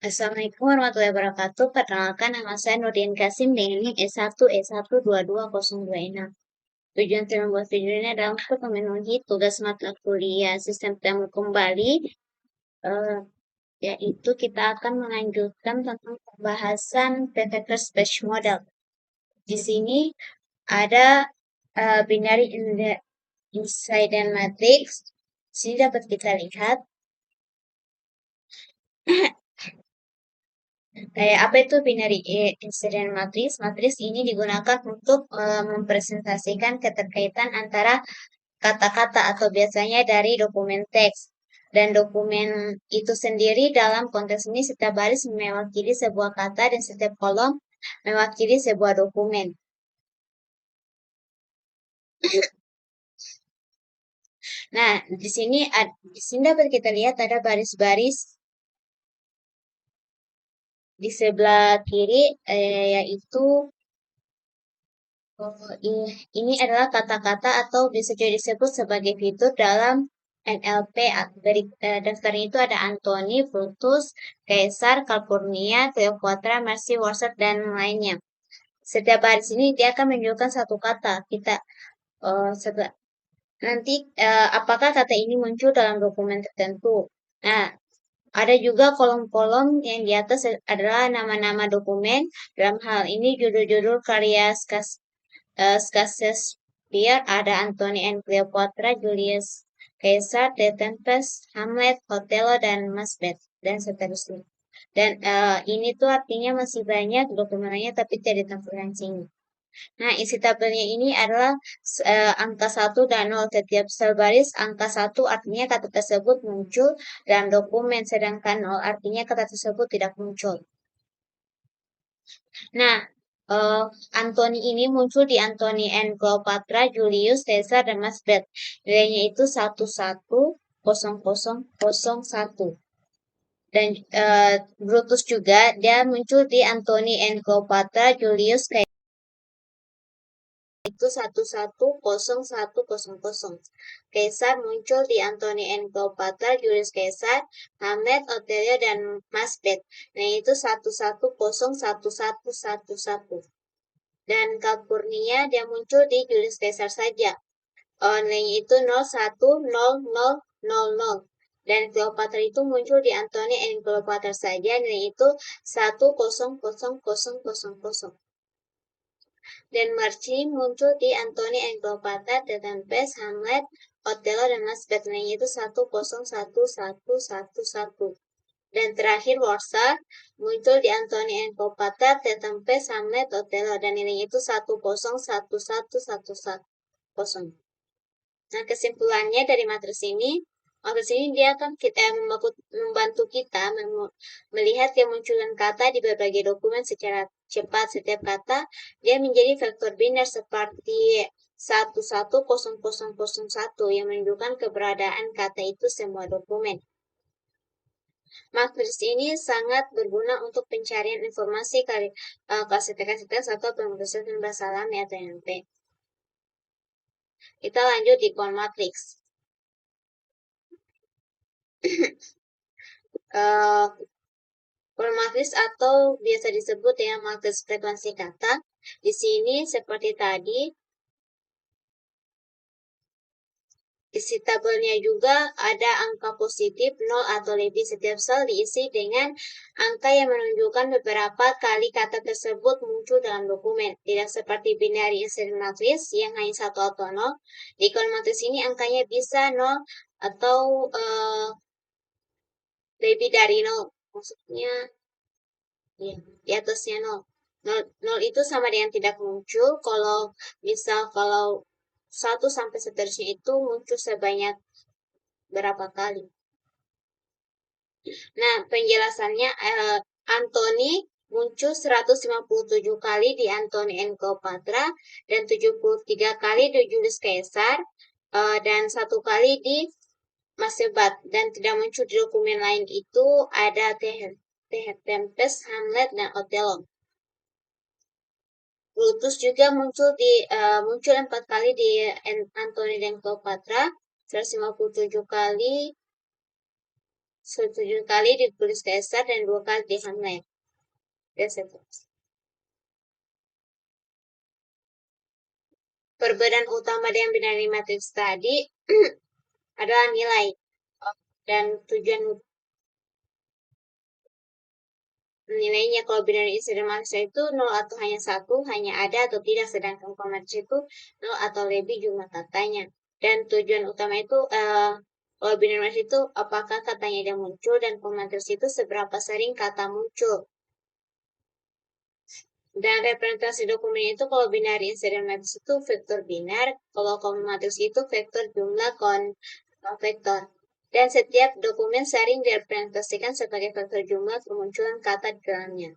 Assalamualaikum warahmatullahi wabarakatuh. Perkenalkan nama saya Nurdin Kasim dengan NIM S1E1220206. Tujuan saya membuat video ini adalah untuk memenuhi tugas mata kuliah sistem temu kembali, eh, yaitu kita akan melanjutkan tentang pembahasan vector space model. Di sini ada binary incident matrix. Di sini dapat kita lihat apa itu binary incident matrix? Matriks ini digunakan untuk mempresentasikan keterkaitan antara kata-kata atau biasanya dari dokumen teks. Dan dokumen itu sendiri dalam konteks ini setiap baris mewakili sebuah kata dan setiap kolom mewakili sebuah dokumen. Nah, di sini dapat kita lihat ada baris-baris di sebelah kiri, yaitu ini adalah kata-kata atau bisa juga disebut sebagai fitur dalam NLP. Dari daftarnya itu ada Anthony, Brutus, Caesar, Calpurnia, Cleopatra, Mercy, Warsaw, dan lainnya. Setiap baris ini dia akan menunjukkan satu kata. Kita nanti apakah kata ini muncul dalam dokumen tertentu. Nah, ada juga kolom-kolom yang di atas adalah nama-nama dokumen. Dalam hal ini judul-judul karya Shakespeare, ada Antony and Cleopatra, Julius Caesar, The Tempest, Hamlet, Othello, dan Macbeth, dan seterusnya. Dan ini tuh artinya masih banyak dokumennya tapi tidak ditampilkan sini. Nah, isi tabelnya ini adalah angka 1 dan 0. Setiap sel baris angka 1 artinya kata tersebut muncul dalam dokumen, sedangkan 0 artinya kata tersebut tidak muncul. Nah, Anthony ini muncul di Antony and Cleopatra, Julius Caesar, dan Macbeth. Nilainya itu 110001. Dan Brutus juga dia muncul di Antony and Cleopatra, Julius Caesar itu 110100. Caesar muncul di Antony and Cleopatra, Julius Caesar, Hamlet, Othello, dan Macbeth. Nah, itu 110111. Dan Calpurnia dia muncul di Julius Caesar saja. Nilainya itu 010000. Dan Cleopatra itu muncul di Antony and Cleopatra saja, nilainya itu 100000. Dan Mercy muncul di Antony and Cleopatra, The Tempest, Hamlet, Othello, dan Macbeth. Nilainya itu 101111. Dan terakhir Warsaw muncul di Antony and Cleopatra, The Tempest, Hamlet, Othello, dan nilainya itu 101111. Nah, kesimpulannya dari matriks ini dia akan membantu kita melihat kemunculan kata di berbagai dokumen secara cepat. Setiap kata dia menjadi vektor biner seperti 1100001 yang menunjukkan keberadaan kata itu semua dokumen. Matriks ini sangat berguna untuk pencarian informasi klasifikasi atau pemutusan bahasa alami atau NLP. Kita lanjut di Kohn matrix. Kohn matrix atau biasa disebut dengan matriks frekuensi kata. Di sini seperti tadi, isi tabelnya juga ada angka positif 0 atau lebih. Setiap sel diisi dengan angka yang menunjukkan beberapa kali kata tersebut muncul dalam dokumen. Tidak seperti binary incident matrix yang hanya 1 atau 0. Di Kohn matrix ini angkanya bisa 0 atau lebih dari 0. Maksudnya ya, di atasnya 0. 0 itu sama dengan tidak muncul. Kalau 1 sampai seterusnya itu muncul sebanyak berapa kali. Nah, penjelasannya Anthony muncul 157 kali di Antony and Cleopatra dan 73 kali di Julius Caesar dan 1 kali di Macbeth, dan tidak muncul di dokumen lain itu ada The Tempest, Hamlet, dan Othello. Brutus juga muncul 4 kali di Antony dan Cleopatra, 157 kali 7 kali di Julius Caesar dan 2 kali di Hamlet. Perbedaan utama dengan binary matrix tadi adalah nilai dan tujuan nilainya. Kalau binary incident matrix itu 0 atau hanya 1, hanya ada atau tidak, sedangkan kalau matrix itu 0 atau lebih jumlah katanya. Dan tujuan utama itu kalau binary matrix itu apakah katanya dia muncul, dan kalau matrix itu seberapa sering kata muncul. Dan representasi dokumen itu kalau binary incident matrix itu vektor binar, kalau matrix itu vektor jumlah konvektor. Dan setiap dokumen sering direpresentasikan sebagai vektor jumlah kemunculan kata di dalamnya.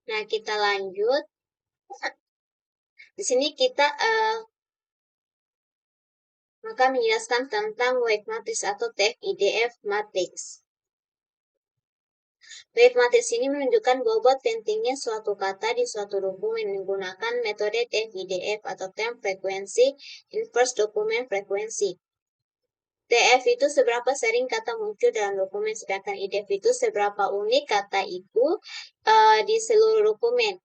Nah, kita lanjut. Di sini kita maka menjelaskan tentang wave matrix atau TF-IDF matrix. Wave matrix ini menunjukkan bobot pentingnya suatu kata di suatu dokumen menggunakan metode TF-IDF atau time frequency inverse document frequency. TF itu seberapa sering kata muncul dalam dokumen, sedangkan IDF itu seberapa unik kata itu di seluruh dokumen.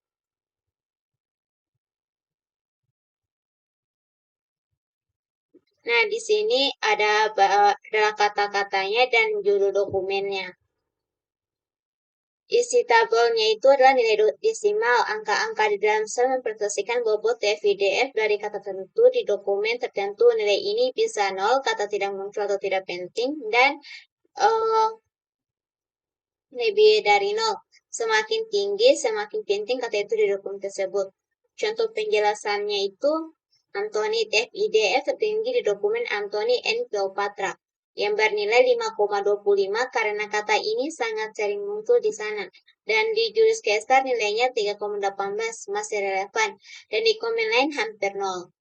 Nah, di sini adalah kata-katanya dan judul dokumennya. Isi tabelnya itu adalah nilai desimal. Angka-angka di dalam sel mempresentasikan bobot TF-IDF dari kata tertentu di dokumen tertentu. Nilai ini bisa 0, kata tidak muncul atau tidak penting, dan lebih dari 0. Semakin tinggi, semakin penting kata itu di dokumen tersebut. Contoh penjelasannya itu, Anthony TF-IDF tertinggi di dokumen Anthony N. Cleopatra yang bernilai 5,25 karena kata ini sangat sering muncul di sana. Dan di Julius Caesar nilainya 3,18, masih relevan. Dan di komen lain hampir 0.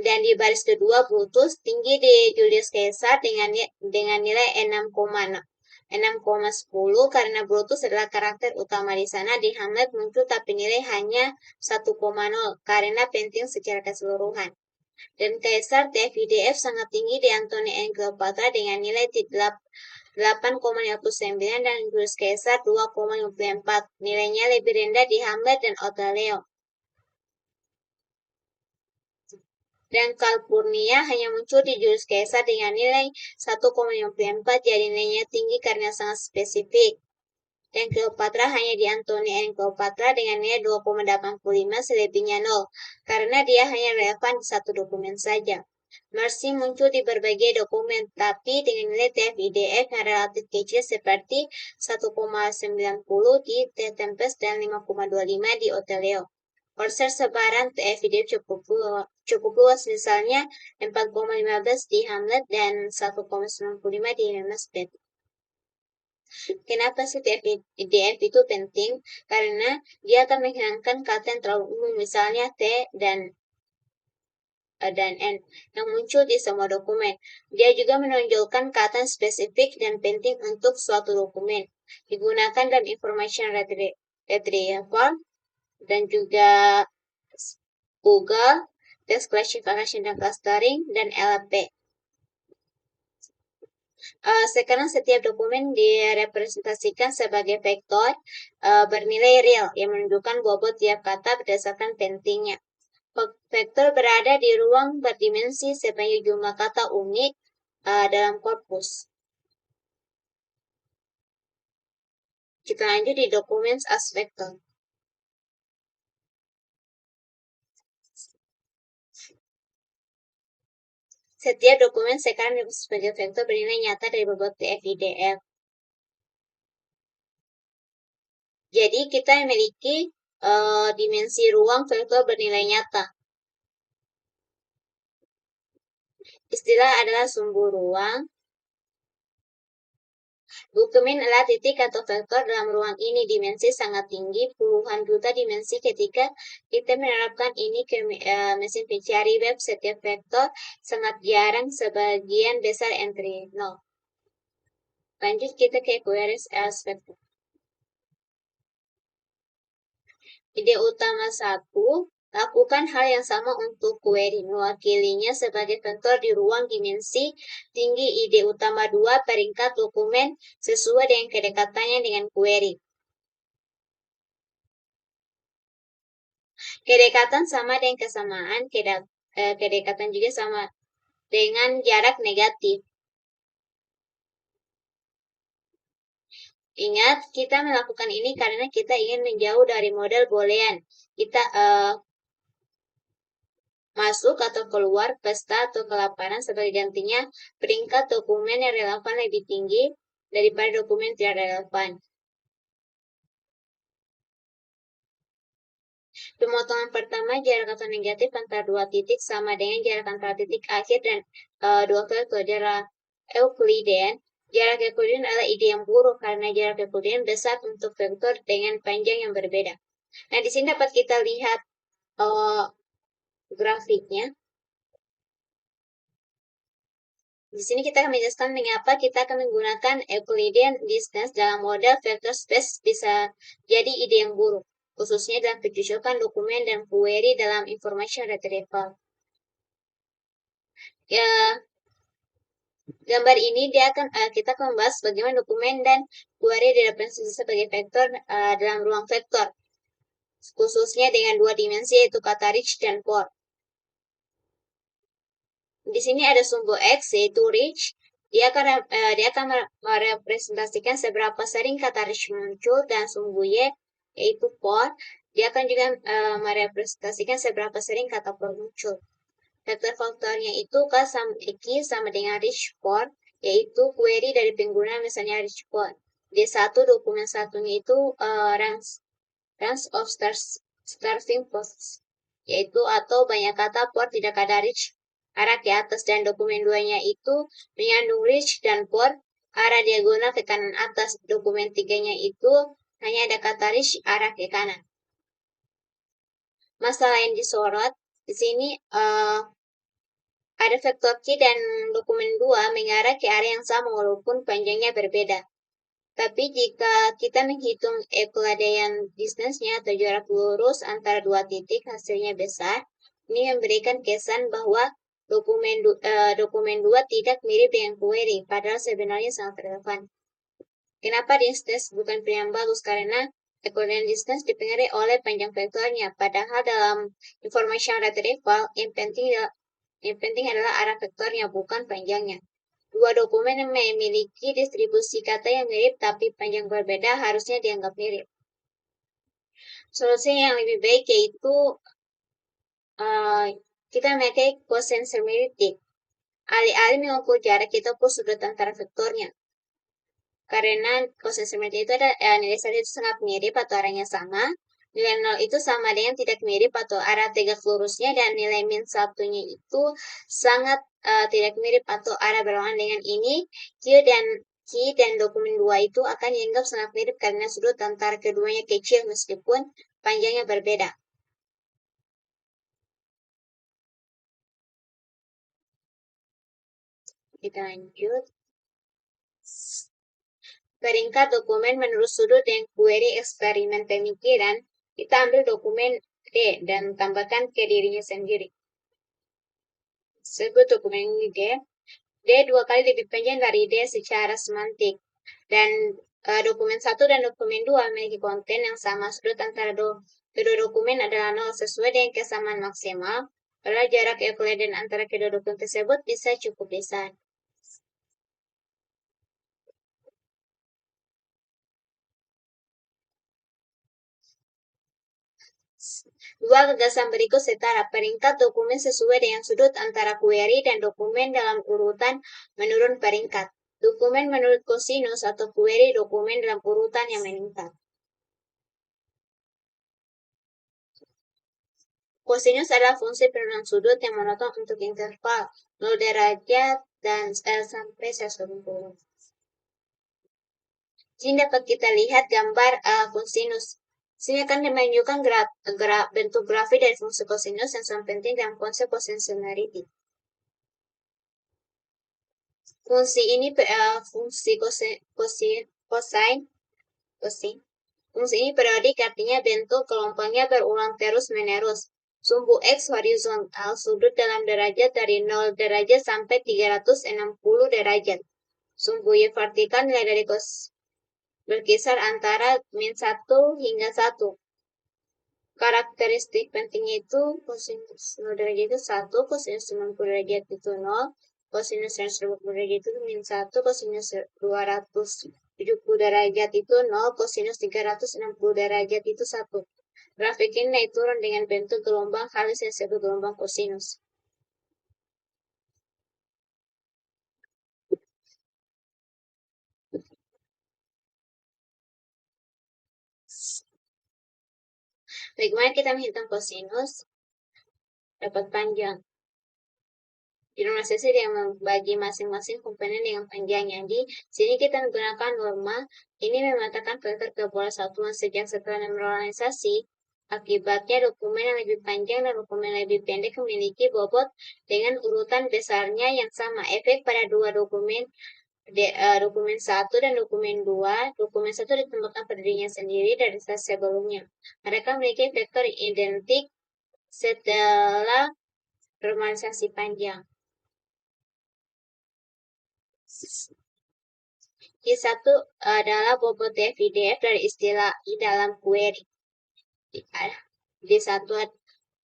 Dan di baris kedua Brutus tinggi di Julius Caesar dengan nilai 6,10 karena Brutus adalah karakter utama di sana. Di Hamlet muncul tapi nilai hanya 1,0 karena penting secara keseluruhan. Dan Caesar TF-IDF sangat tinggi di Anthony N. Cleopatra dengan nilai 8,59 dan Julius Caesar 2,54. Nilainya lebih rendah di Hamlet dan Othello. Dan Calpurnia hanya muncul di Julius Caesar dengan nilai 1,54, jadi nilainya tinggi karena sangat spesifik. Dan Cleopatra hanya di Anthony N. Cleopatra dengan nilai 2,85, selebihnya 0, karena dia hanya relevan di satu dokumen saja. Mercy muncul di berbagai dokumen, tapi dengan nilai TF-IDF yang relatif kecil seperti 1,90 di The Tempest dan 5,25 di Othello. Orser sebaran TF-IDF cukup luas, misalnya 4,15 di Hamlet dan 1,95 di Macbeth. Kenapa sih TF itu penting? Karena dia akan menghilangkan kata yang terlalu umum, misalnya T dan N yang muncul di semua dokumen. Dia juga menonjolkan kata yang spesifik dan penting untuk suatu dokumen. Digunakan dalam information retrieval dan juga Google, text classification dan clustering, dan LP. Sekarang setiap dokumen direpresentasikan sebagai vektor bernilai real yang menunjukkan bobot tiap kata berdasarkan pentingnya. Vektor berada di ruang berdimensi sebanyak jumlah kata unik dalam korpus. Kita lanjut di dokumen as vektor. Setiap dokumen sekarang disebut sebagai vektor bernilai nyata dari bobot TF-IDF. Jadi kita memiliki dimensi ruang vektor bernilai nyata. Istilah adalah sumbu ruang. Dokumen adalah titik atau vektor dalam ruang ini. Dimensi sangat tinggi, puluhan juta dimensi. Ketika kita menerapkan ini ke mesin pencari web, setiap vektor sangat jarang, sebagian besar entry 0. Lanjut kita ke queries as vektor. Ide utama 1, Lakukan hal yang sama untuk query, mewakilinya sebagai vektor di ruang dimensi tinggi ide utama 2 peringkat dokumen sesuai dengan kedekatannya dengan query. Kedekatan sama dengan kesamaan, kedekatan juga sama dengan jarak negatif. Ingat, kita melakukan ini karena kita ingin menjauh dari model boolean. Kita masuk atau keluar, pesta atau kelaparan sebagai gantinya peringkat dokumen yang relevan lebih tinggi daripada dokumen tidak relevan. Pemotongan pertama jarak atau negatif antara dua titik sama dengan jarak antara titik akhir dan dua vektor jarak Euclidean. Jarak Euclidean adalah ide yang buruk karena jarak Euclidean besar untuk vektor dengan panjang yang berbeda. Nah, di sini dapat kita lihat grafiknya. Di sini kita akan menjelaskan mengapa kita akan menggunakan Euclidean distance dalam model vector space bisa jadi ide yang buruk, khususnya dalam pencocokan dokumen dan query dalam information retrieval. Ya, gambar ini kita akan membahas bagaimana dokumen dan query direpresentasi sebagai vektor dalam ruang vektor, khususnya dengan dua dimensi yaitu kata rich dan poor. Di sini ada sumbu X yaitu rich. Dia akan merepresentasikan seberapa sering kata rich muncul, dan sumbu Y yaitu poor. Dia akan juga merepresentasikan seberapa sering kata poor muncul. Vektor-vektornya itu X sama dengan rich poor, yaitu query dari pengguna misalnya rich poor. D1 dokumen satunya itu range of starting posts, yaitu atau banyak kata poor tidak ada rich arah ke atas, dan dokumen 2-nya itu mengandung rich dan poor arah diagonal ke kanan atas. Dokumen 3-nya itu hanya ada kata rich arah ke kanan. Masalah yang disorot di sini ada vektor Q dan dokumen 2 mengarah ke arah yang sama walaupun panjangnya berbeda. Tapi jika kita menghitung Euclidean distance-nya atau jarak lurus antara dua titik, hasilnya besar. Ini memberikan kesan bahwa dokumen 2 tidak mirip dengan query, padahal sebenarnya sangat relevan. Kenapa distance bukan pilihan bagus? Karena Euclidean distance dipengaruhi oleh panjang vektornya, padahal dalam information retrieval yang penting adalah arah vektornya, bukan panjangnya. Dua dokumen yang memiliki distribusi kata yang mirip tapi panjang berbeda harusnya dianggap mirip. Solusi yang lebih baik yaitu kita memakai quotient semitic. Alih-alih mengukur jarak, kita ukur sudut antara vektornya. Karena quotient semitic itu ada nilai 1 itu sangat mirip atau arahnya sama. Nilai 0 itu sama dengan tidak mirip atau arah tegak lurusnya, dan nilai min 1-nya itu sangat tidak mirip atau arah berlawanan dengan ini. Q dan dokumen 2 itu akan dianggap sangat mirip karena sudut antara keduanya kecil meskipun panjangnya berbeda. Kita lanjut. Peringkat dokumen menurut sudut dan query eksperimen pemikiran. Kita ambil dokumen D dan tambahkan ke dirinya sendiri. Sebut dokumen ini D. D 2 kali lebih panjang dari D secara semantik. Dan dokumen 1 dan dokumen 2 memiliki konten yang sama. Sudut antara kedua dokumen adalah 0 sesuai dengan kesamaan maksimal. Padahal jarak Euclidean antara kedua dokumen tersebut bisa cukup besar. Dua gagasan berikut setara. Peringkat dokumen sesuai dengan sudut antara query dan dokumen dalam urutan menurun peringkat. Dokumen menurut kosinus atau query dokumen dalam urutan yang meningkat. Kosinus adalah fungsi penurunan sudut yang monoton untuk interval 0 derajat dan sampai 180. Sini dapat kita lihat gambar kosinus. Sini akan menunjukkan bentuk grafik dari fungsi kosinus yang sangat penting dalam konsep cosine. Fungsi ini Fungsi ini periodik, artinya bentuk kelompoknya berulang terus-menerus. Sumbu X horizontal, sudut dalam derajat dari 0 derajat sampai 360 derajat. Sumbu Y vertikal, nilai dari cos berkisar antara -1 hingga 1. Karakteristik pentingnya itu kosinus 0 derajat itu 1, kosinus 90 derajat itu 0, kosinus 120 derajat itu -1, kosinus 270 derajat itu 0, kosinus 360 derajat itu 1. Grafik ini naik turun dengan bentuk gelombang halus yang disebut gelombang kosinus. Bagaimana kita menghitung kosinus? Dapat panjang. Dinormalisasi yang membagi masing-masing komponen dengan panjangnya. Di sini kita menggunakan norma. Ini memetakan vektor ke pola satuan sejak setelah normalisasi. Akibatnya dokumen yang lebih panjang dan dokumen yang lebih pendek memiliki bobot dengan urutan besarnya yang sama. Efek pada dua dokumen dokumen 1 dan dokumen 2. Dokumen 1 ditemukan pada dirinya sendiri dari stasiun sebelumnya. Mereka memiliki vektor identik setelah normalisasi panjang. I1 adalah bobot DF dari istilah I dalam query. D1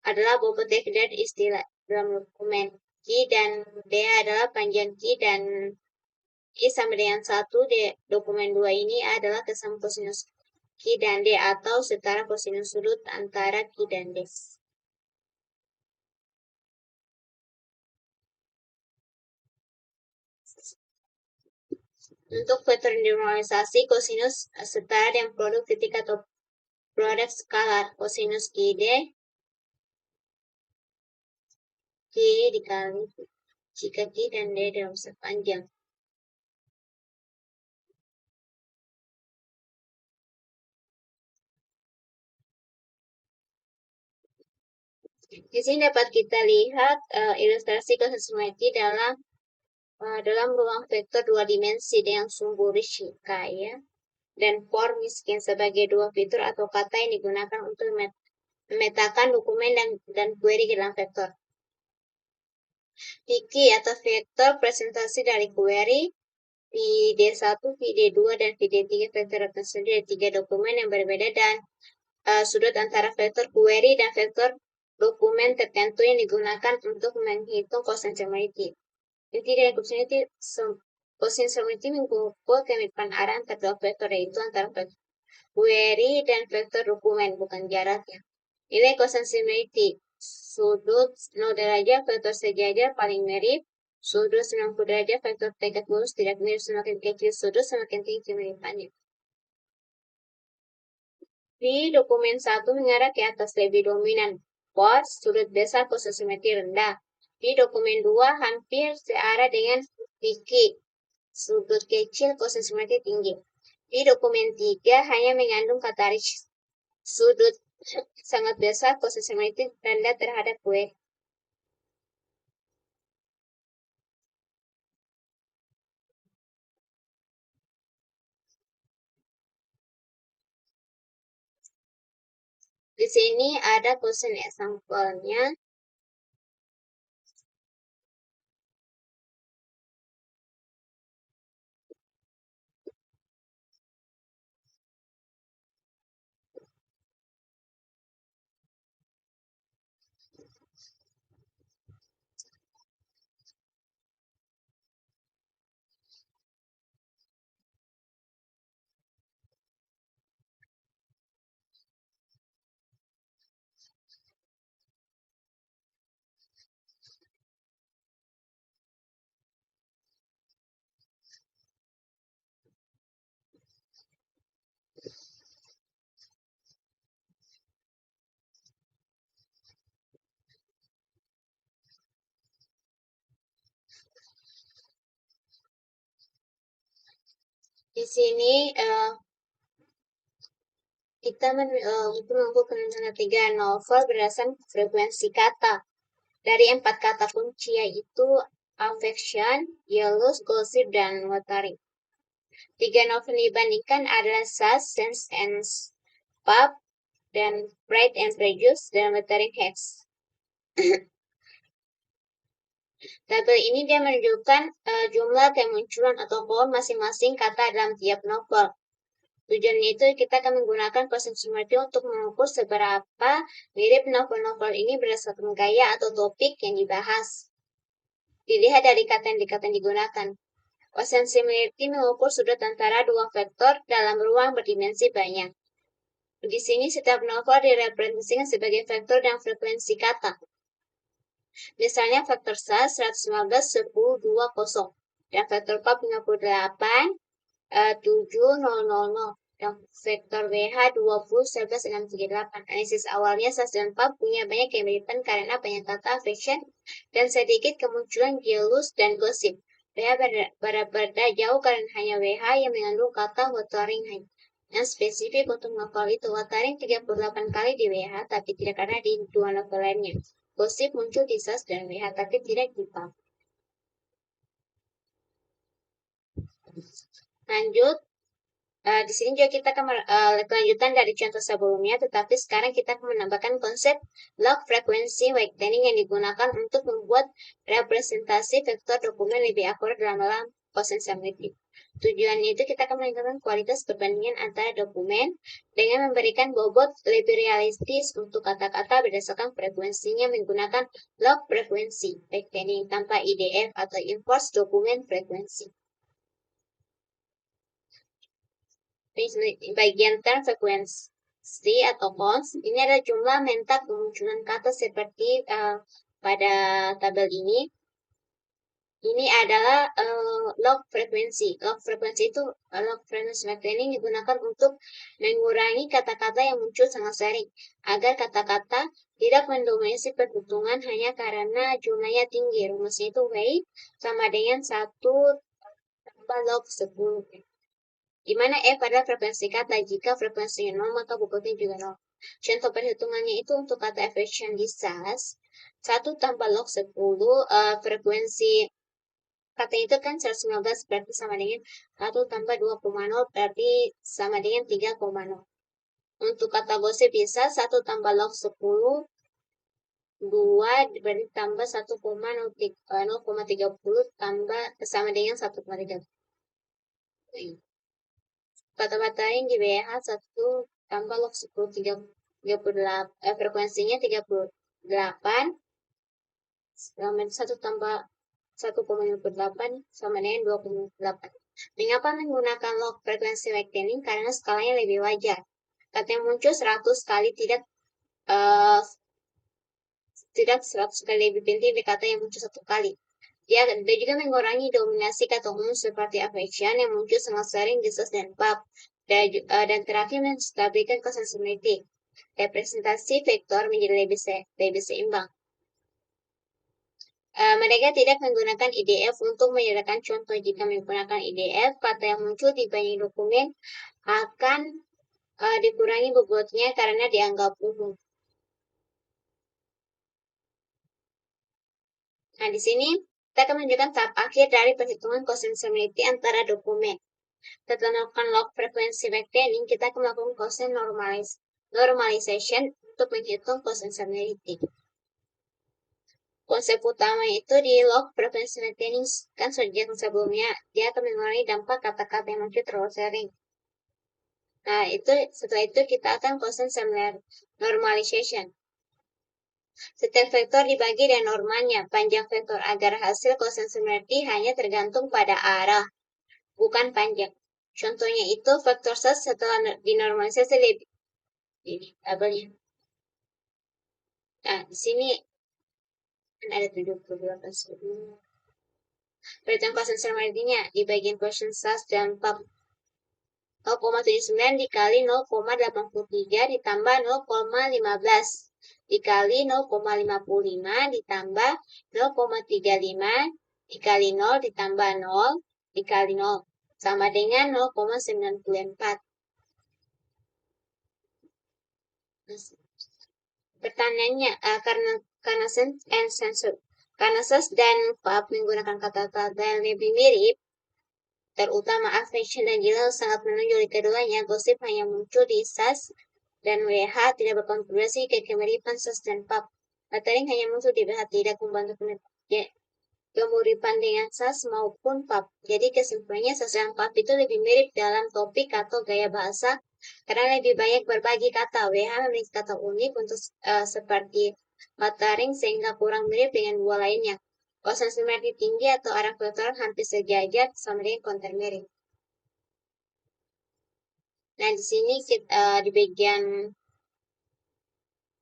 adalah bobot DF dari istilah dalam dokumen. Q dan D adalah panjang Q dan I sama dengan 1. Dokumen 2 ini adalah kesamaan kosinus Q dan D atau setara kosinus sudut antara Q dan D. Untuk vektor normalisasi kosinus setara dengan produk titik atau produk skalar kosinus QD Q dikali jika Q dan D dalam sepanjang. Di sini dapat kita lihat ilustrasi konsistensi dalam ruang vektor dua dimensi dengan sumbu Rishika ya. Dan for miskin sebagai dua fitur atau kata yang digunakan untuk memetakan dokumen dan query dalam vektor. VK atau vektor presentasi dari query, VD1, VD2, dan VD3 vektor representasi dari 3 dokumen yang berbeda dan sudut antara vektor query dan vektor dokumen tertentu yang digunakan untuk menghitung consistency. Inti dari consistency mengukur kemiripan arah antara dua vektor, yaitu antara vektor query dan vektor dokumen, bukan jaraknya. Nilai consistency sudut 0 derajat vektor sejajar paling mirip, sudut 90 derajat vektor tegak lurus tidak mirip, semakin kecil sudut semakin tinggi kemiripannya. Di dokumen 1 mengarah ke atas lebih dominan, for sudut besar konsistensi rendah. Di dokumen 2 hampir searah dengan Vicky, sudut kecil konsistensi tinggi. Di dokumen 3 hanya mengandung kata rich, sudut sangat besar konsistensi rendah terhadap kue. Di sini ada question example-nya. Di sini kita untuk mengukur rencana 3 novel berdasarkan frekuensi kata. Dari 4 kata kunci yaitu affection, yellow, gossip, dan watering. 3 novel dibandingkan adalah Sass, Sense and Pub, dan Pride and Prejudice, dan Wuthering Heights. Tabel ini dia menunjukkan jumlah kemunculan atau poin masing-masing kata dalam tiap novel. Tujuannya itu kita akan menggunakan consistency untuk mengukur seberapa mirip novel-novel ini berdasarkan gaya atau topik yang dibahas. Dilihat dari kata yang digunakan. Consistency mengukur sudut antara dua vektor dalam ruang berdimensi banyak. Di sini setiap novel direpresentasikan sebagai vektor dan frekuensi kata. Misalnya vektor SAS 115, 10, 20, dan vektor PAP 58, 7000, dan vektor WH 20, 11, 638. Analisis awalnya SAS dan PAP punya banyak kemiripan karena banyak kata fashion dan sedikit kemunculan gelus dan gosip. WH berbeda jauh karena hanya WH yang mengandung kata watering yang spesifik untuk novel itu. Watering 38 kali di WH tapi tidak ada di dua novel lainnya. Gosip muncul di SAS dan WH tapi tidak di PAP. Lanjut, di sini juga kita akan kelanjutan dari contoh sebelumnya, tetapi sekarang kita akan menambahkan konsep log frekuensi weightening yang digunakan untuk membuat representasi vektor dokumen lebih akurat dalam consistency. Tujuannya itu kita akan meningkatkan kualitas perbandingan antara dokumen dengan memberikan bobot lebih realistis untuk kata-kata berdasarkan frekuensinya menggunakan log frekuensi weightening tanpa IDF atau inverse dokumen frekuensi. Bagian term frekuensi atau cons, ini adalah jumlah mentak kemunculan kata seperti pada tabel ini. Ini adalah log frekuensi. Log frekuensi itu log frekuensi weightening digunakan untuk mengurangi kata-kata yang muncul sangat sering, agar kata-kata tidak mendominasi perhitungan hanya karena jumlahnya tinggi. Rumusnya itu weight sama dengan 1 tambah log 10. Di mana F adalah frekuensi kata. Jika frekuensinya 0, maka bobotnya juga 0. Contoh perhitungannya itu untuk kata affection di SAS, 1 tambah log 10, frekuensi kata itu kan 119 berarti sama dengan 1 tambah 2,0 berarti sama dengan 3,0. Untuk kata gosip bisa 1 tambah log 10, 2 berarti tambah 1,030 tambah sama dengan 1,3. Kata batering di WH 1 tambah log 10, 38, frekuensinya 38, 1 tambah 1,58 sama dengan 2,8. Mengapa menggunakan log frekuensi weightening? Karena skalanya lebih wajar. Kata yang muncul 100 kali tidak 100 kali lebih penting dari kata yang muncul 1 kali. Dia juga mengurangi dominasi kata umum seperti affection yang muncul sangat sering di SAS dan PAP. Dan terakhir menstabilkan consistency. Representasi vektor menjadi lebih seimbang. Mereka tidak menggunakan IDF untuk menyediakan contoh. Jika menggunakan IDF, kata yang muncul di banyak dokumen akan dikurangi bobotnya karena dianggap umum. Nah, di sini kita akan menunjukkan tahap akhir dari perhitungan consistency antara dokumen. Setelah melakukan log frekuensi weightening, kita akan melakukan constant normalization untuk menghitung consistency. Konsep utama itu di log frekuensi weightening kan sejak sebelumnya dia akan mengurangi dampak kata-kata yang muncul terlalu sering. Nah, setelah itu kita akan constant normalization. Setiap vektor dibagi dan normanya panjang vektor agar hasil consistency hanya tergantung pada arah, bukan panjang. Contohnya itu vektor SAS setelah dinormalisasi lebih ini tabelnya. Nah, di sini ada 78 sebelumnya. Perhitungan consistency-nya di bagian question SAS dan PAP 0,79 dikali 0,83 ditambah 0,15 dikali 0,55 ditambah 0,35 dikali 0 ditambah 0 dikali 0 sama dengan 0,94. Pertanyaannya, karena SAS dan PAP menggunakan kata-kata yang lebih mirip, terutama affection dan jelas sangat menonjol di keduanya, gosip hanya muncul di SAS dan WH tidak berkontribusi ke kemiripan SAS dan PAP. Lettering hanya muncul di pihak tidak membantu kemiripan dengan SAS maupun PUB. Jadi kesimpulannya SAS dan PUB itu lebih mirip dalam topik atau gaya bahasa karena lebih banyak berbagi kata. WH memiliki kata unik untuk seperti lettering sehingga kurang mirip dengan dua lainnya. Konsentrasi tinggi atau arah filteran hampir sejajar sama dengan konten mirip. Nah, di sini kita, di bagian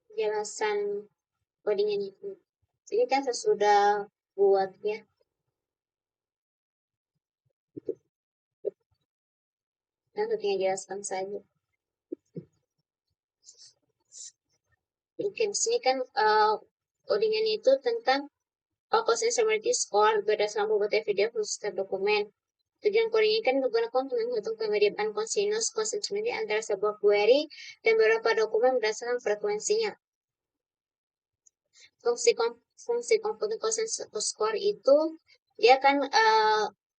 penjelasan codingan itu. Ini kan saya sudah buat ya. Nah, saya tinggal jelaskan saja. Oke, di sini kan codingan itu tentang consistency score berdasarkan bobot video khusus setiap dokumen. Tujuan coding ini kan digunakan untuk menghitung kemiripan kosinus consistency antara sebuah query dan beberapa dokumen berdasarkan frekuensinya. Fungsi komponen consensus score itu dia kan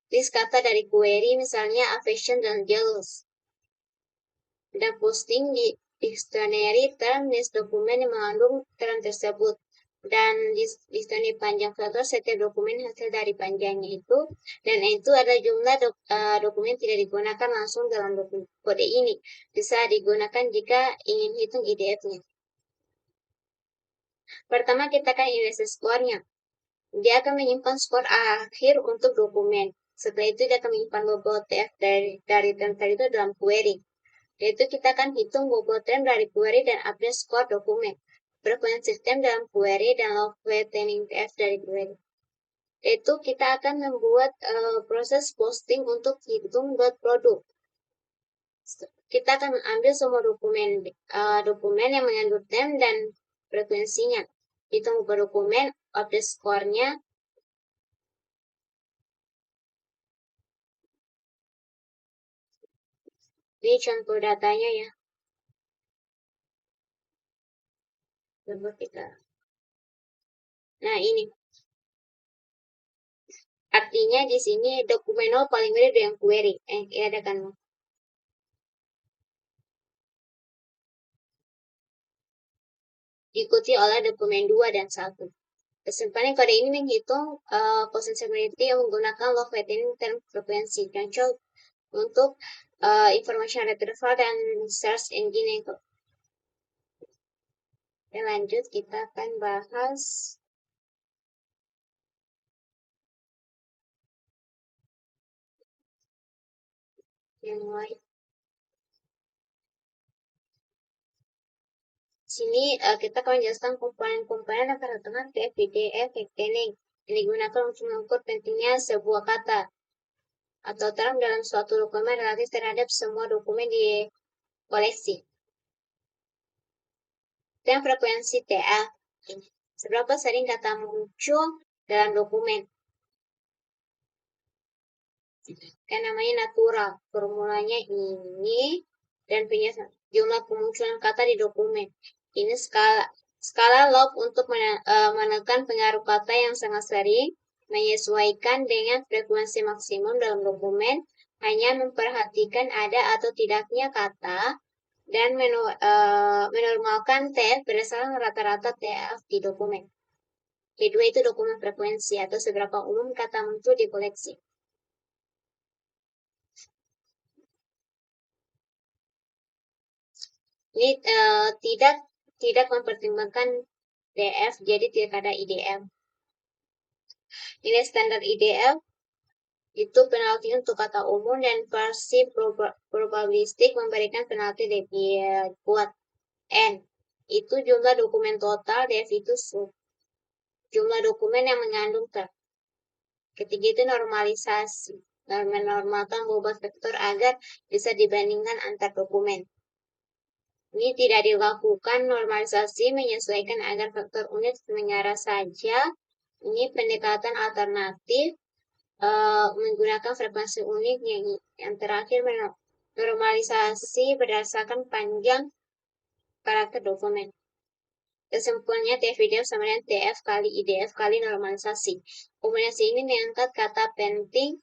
list kata dari query misalnya affection dan jealous. Dan posting di dictionary term list dokumen yang mengandung term tersebut. Dan dictionary panjang filter setiap dokumen hasil dari panjangnya itu. Dan itu ada jumlah dokumen tidak digunakan langsung dalam kode ini. Bisa digunakan jika ingin hitung IDF-nya. Pertama kita akan index score-nya. Dia akan menyimpan skor akhir untuk dokumen. Setelah itu dia akan menyimpan bobot TF dari term tadi itu dalam query. Yaitu kita akan hitung bobot term dari query dan update skor dokumen. Frekuensi term dalam query dan log flattening TF dari query. Yaitu kita akan membuat proses posting untuk hitung dot produk. Kita akan mengambil semua dokumen yang mengandung term dan frekuensinya. Hitung dokumen, update skornya. Ini contoh datanya ya. Coba kita. Nah, ini. Artinya di sini dokumen 0 paling mirip dengan query. Ada kan? Diikuti oleh dokumen 2 dan 1. Kesimpulannya kode ini menghitung consistency yang menggunakan log flattening term frekuensi. Contoh untuk information retrieval dan search engine itu. Oke, lanjut kita akan bahas yang lain. Sini kita akan menjelaskan komponen-komponen antara tengah TF-PDF yang digunakan untuk mengukur pentingnya sebuah kata atau term dalam suatu dokumen relatif terhadap semua dokumen di koleksi. Dan frekuensi TF. Seberapa sering kata muncul dalam dokumen. Kan namanya natural. Formulanya ini dan punya jumlah kemunculan kata di dokumen. Ini skala log untuk menekan pengaruh kata yang sangat sering, menyesuaikan dengan frekuensi maksimum dalam dokumen, hanya memperhatikan ada atau tidaknya kata, dan menormalkan TF berdasarkan rata-rata TF di dokumen. Kedua itu dokumen frekuensi atau seberapa umum kata muncul di koleksi. Ini tidak mempertimbangkan DF, jadi tidak ada IDF. Nilai standar IDF itu penalti untuk kata umum dan versi probabilistik memberikan penalti lebih kuat. N itu jumlah dokumen total, DF itu jumlah dokumen yang mengandung term. Ketiga itu normalisasi, menormalkan bobot vektor agar bisa dibandingkan antar dokumen. Ini tidak dilakukan normalisasi menyesuaikan agar faktor unit mengarah saja. Ini pendekatan alternatif menggunakan frekuensi unik yang terakhir normalisasi berdasarkan panjang karakter dokumen. Kesimpulannya TF-IDF sama dengan TF kali IDF kali normalisasi. Kombinasi ini mengangkat kata penting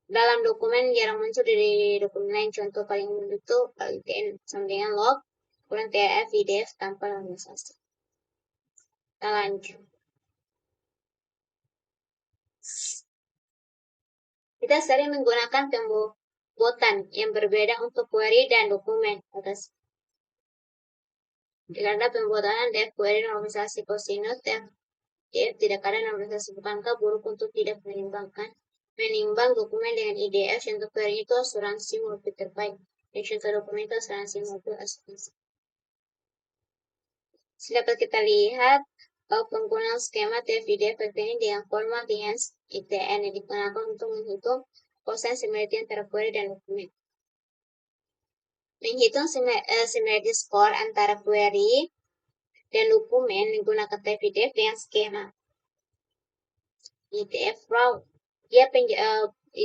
dalam dokumen jarang muncul dari dokumen lain. Contoh paling umum itu TN sama dengan log, kemudian TF, IDF tanpa normalisasi. Kita lanjut. Kita sering menggunakan pembobotan yang berbeda untuk query dan dokumen. Karena pembobotan def query normalisasi kosinus def tidak ada normalisasi bukankah buruk untuk tidak menimbang dokumen dengan IDF untuk query itu asuransi multi terbaik. Dan contoh dokumen itu asuransi multi asuransi. Dapat kita lihat penggunaan skema TFID ini dengan format dengan ITN yang digunakan untuk menghitung kosan similarity antara query dan dokumen. Menghitung similarity score antara query dan dokumen menggunakan TFID dengan skema ITF raw. Dia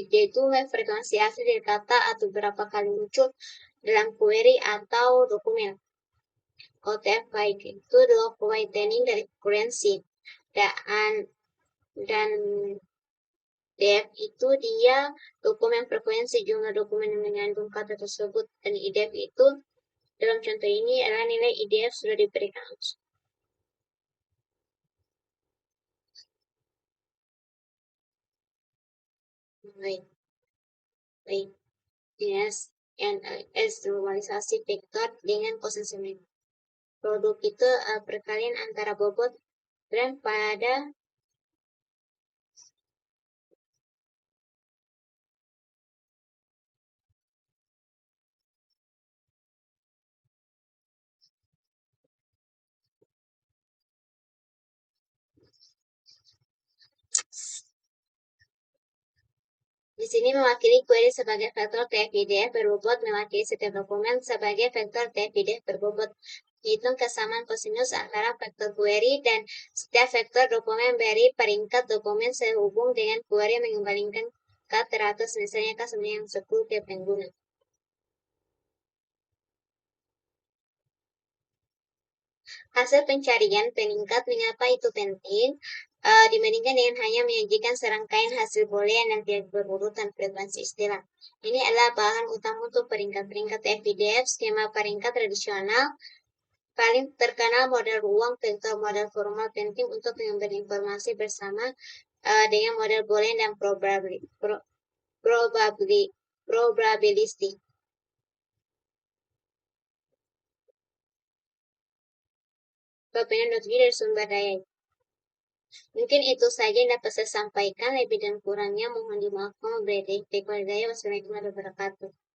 itu frekuensi asli dari kata atau berapa kali muncul dalam query atau dokumen. OTF baik itu adalah whitening dari frekuensi dan def itu dia dokumen frekuensi jumlah dokumen yang mengandung kata tersebut, dan IDF itu dalam contoh ini adalah nilai IDF sudah diberikan. Baik. Yes, NS normalisasi vektor dengan kosin similar. Produk itu perkalian antara bobot dan pada di sini mewakili query sebagai vektor TF-IDF berbobot, mewakili setiap dokumen sebagai vektor TF-IDF berbobot. Hitung kesamaan kosinus antara vektor query dan setiap vektor dokumen beri peringkat dokumen sehubung dengan query mengembalikan ke teratas, misalnya ke yang 10 ke pengguna. Hasil pencarian peningkat mengapa itu penting dibandingkan dengan hanya menyajikan serangkaian hasil boolean yang tidak berurutan frekuensi istilah. Ini adalah bahan utama untuk peringkat-peringkat FIDF, skema peringkat tradisional. Paling terkenal model ruang vektor model formal penting untuk mengambil informasi bersama dengan model boolean dan probabilistik. Bapak dari sumber daya. Mungkin itu saja yang dapat saya sampaikan. Lebih dan kurangnya mohon dimaafkan. Wassalamualaikum warahmatullahi wabarakatuh.